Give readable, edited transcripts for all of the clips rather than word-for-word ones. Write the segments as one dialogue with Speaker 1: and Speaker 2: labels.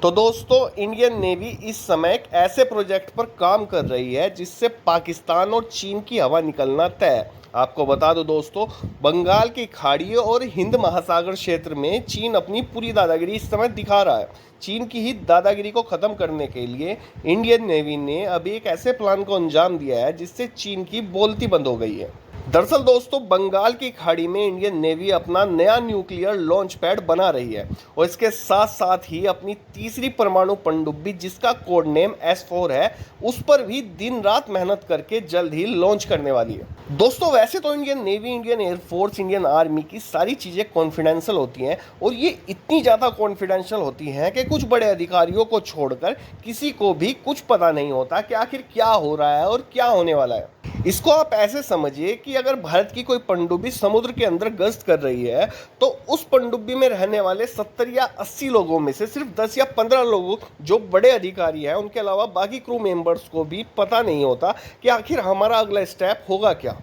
Speaker 1: तो दोस्तों Indian navy इस समय एक ऐसे प्रोजेक्ट पर काम कर रही है जिससे पाकिस्तान और चीन की हवा निकलना तय है। आपको बता दो दोस्तों, बंगाल की खाड़ी और हिंद महासागर क्षेत्र में चीन अपनी पूरी दादागिरी इस समय दिखा रहा है। चीन की ही दादागिरी को ख़त्म करने के लिए इंडियन नेवी ने अभी एक ऐसे प्लान को अंजाम दिया है जिससे चीन की बोलती बंद हो गई है। दरअसल दोस्तों, बंगाल की खाड़ी में इंडियन नेवी अपना नया न्यूक्लियर लॉन्च पैड बना रही है और इसके साथ साथ ही अपनी तीसरी परमाणु पनडुब्बी जिसका कोड नेम S4 है, उस पर भी दिन रात मेहनत करके जल्द ही लॉन्च करने वाली है। दोस्तों वैसे तो Indian navy, Indian air force, Indian army की सारी चीज़ें कॉन्फिडेंशियल होती हैं और ये इतनी ज़्यादा कॉन्फिडेंशियल होती हैं कि कुछ बड़े अधिकारियों को छोड़कर किसी को भी कुछ पता नहीं होता कि आखिर क्या हो रहा है और क्या होने वाला है। इसको आप ऐसे समझिए कि अगर भारत की कोई पनडुब्बी समुद्र के अंदर गश्त कर रही है तो उस पनडुब्बी में रहने वाले 70 या 80 लोगों में से सिर्फ 10 या 15 लोगों जो बड़े अधिकारी हैं, उनके अलावा बाकी क्रू मेंबर्स को भी पता नहीं होता कि आखिर हमारा अगला स्टेप होगा क्या।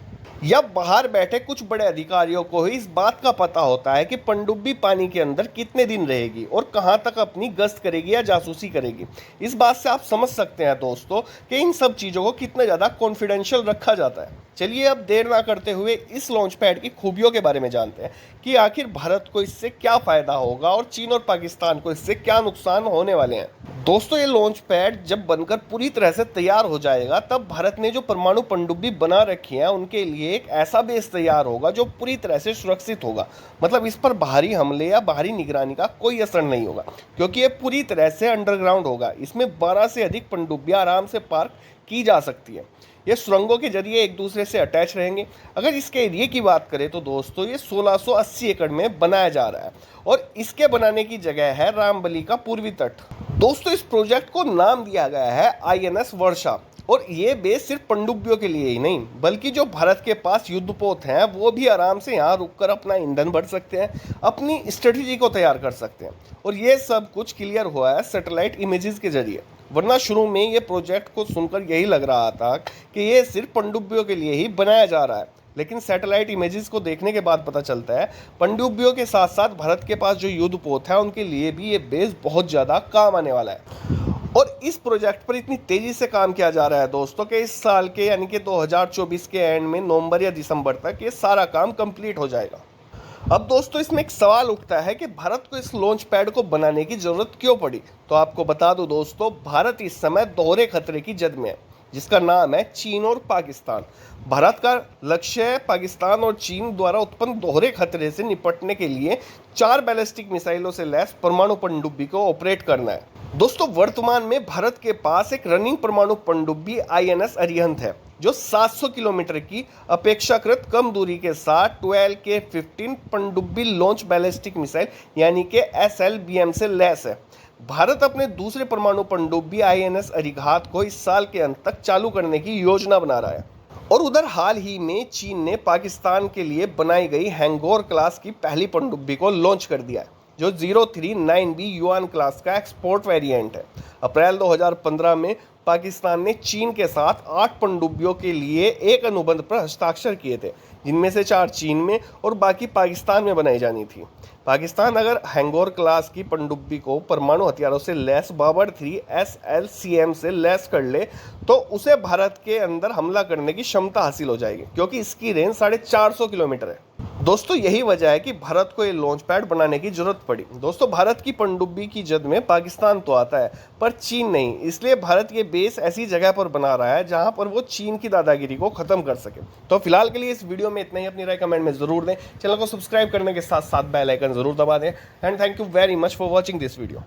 Speaker 1: या बाहर बैठे कुछ बड़े अधिकारियों को ही इस बात का पता होता है कि पनडुब्बी पानी के अंदर कितने दिन रहेगी और कहां तक अपनी गश्त करेगी या जासूसी करेगी। इस बात से आप समझ सकते हैं दोस्तों कि इन सब चीज़ों को कितना ज़्यादा कॉन्फिडेंशियल रखा जाता है। चलिए अब देर ना करते हुए इस लॉन्च पैड की खूबियों के बारे में जानते हैं कि आखिर भारत को इससे क्या फ़ायदा होगा और चीन और पाकिस्तान को इससे क्या नुकसान होने वाले हैं। दोस्तों ये लॉन्च पैड जब बनकर पूरी तरह से तैयार हो जाएगा तब भारत ने जो परमाणु पनडुब्बी बना रखी है उनके लिए एक ऐसा बेस तैयार होगा जो पूरी तरह से सुरक्षित होगा। मतलब इस पर बाहरी हमले या बाहरी निगरानी का कोई असर नहीं होगा क्योंकि ये पूरी तरह से अंडरग्राउंड होगा। इसमें 12 से अधिक पनडुब्बियां आराम से पार्क की जा सकती है। ये सुरंगों के जरिए एक दूसरे से अटैच रहेंगे। अगर इसके एरिए की बात करें तो दोस्तों ये 1680 एकड़ में बनाया जा रहा है और इसके बनाने की जगह है रामबली का पूर्वी तट। दोस्तों इस प्रोजेक्ट को नाम दिया गया है INS वर्षा और ये बेस सिर्फ पनडुब्बियों के लिए ही नहीं बल्कि जो भारत के पास युद्धपोत हैं वो भी आराम से यहाँ रुककर अपना ईंधन भर सकते हैं, अपनी स्ट्रेटजी को तैयार कर सकते हैं। और ये सब कुछ क्लियर हुआ है सैटेलाइट इमेजेस के जरिए, वरना शुरू में ये प्रोजेक्ट को सुनकर यही लग रहा था कि ये सिर्फ पनडुब्बियों के लिए ही बनाया जा रहा है। लेकिन सैटेलाइट इमेजेस को देखने के बाद पता चलता है पनडुब्बियों के साथ साथ भारत के पास जो युद्धपोत है उनके लिए भी ये बेस बहुत ज़्यादा काम आने वाला है। और इस प्रोजेक्ट पर इतनी तेज़ी से काम किया जा रहा है दोस्तों कि इस साल के यानी कि 2024 के एंड में नवंबर या दिसंबर तक ये सारा काम कंप्लीट हो जाएगा। अब दोस्तों इसमें एक सवाल उठता है कि भारत को इस लॉन्च पैड को बनाने की ज़रूरत क्यों पड़ी। तो आपको बता दूं दोस्तों, भारत इस समय दोहरे खतरे की जद में है जिसका नाम है चीन और पाकिस्तान। भारत का लक्ष्य है पाकिस्तान और चीन द्वारा उत्पन्न दोहरे खतरे से निपटने के लिए 4 बैलिस्टिक मिसाइलों से लैस परमाणु पनडुब्बी को ऑपरेट करना है। दोस्तों वर्तमान में भारत के पास एक रनिंग परमाणु पनडुब्बी INS अरिहंत है जो 700 किलोमीटर की अपेक्षाकृत कम दूरी के साथ 12K-15 पनडुब्बी लॉन्च बैलिस्टिक मिसाइल यानी कि SLBM से लैस है। भारत अपने दूसरे परमाणु पनडुब्बी INS अरिघात को इस साल के अंत तक चालू करने की योजना बना रहा है। और उधर हाल ही में चीन ने पाकिस्तान के लिए बनाई गई हैंगोर क्लास की पहली पनडुब्बी को लॉन्च कर दिया है जो 039B युआन क्लास का एक्सपोर्ट वेरिएंट है। अप्रैल 2015 में पाकिस्तान ने चीन के साथ 8 पनडुब्बियों के लिए एक अनुबंध पर हस्ताक्षर किए थे जिनमें से 4 चीन में और बाकी पाकिस्तान में बनाई जानी थी। पाकिस्तान अगर हैंगोर क्लास की पनडुब्बी को परमाणु हथियारों से लैस बाबर 3 SLCM से लैस कर ले तो उसे भारत के अंदर हमला करने की क्षमता हासिल हो जाएगी क्योंकि इसकी रेंज 450 किलोमीटर है। दोस्तों यही वजह है कि भारत को ये लॉन्च पैड बनाने की जरूरत पड़ी। दोस्तों भारत की पनडुब्बी की जद में पाकिस्तान तो आता है पर चीन नहीं, इसलिए भारत ये बेस ऐसी जगह पर बना रहा है जहां पर वो चीन की दादागिरी को खत्म कर सके। तो फिलहाल के लिए इस वीडियो में इतना ही। अपनी राय कमेंट में जरूर दें, चैनल को सब्सक्राइब करने के साथ साथ बेल आइकन जरूर दबा दें। And thank you very much for watching this video.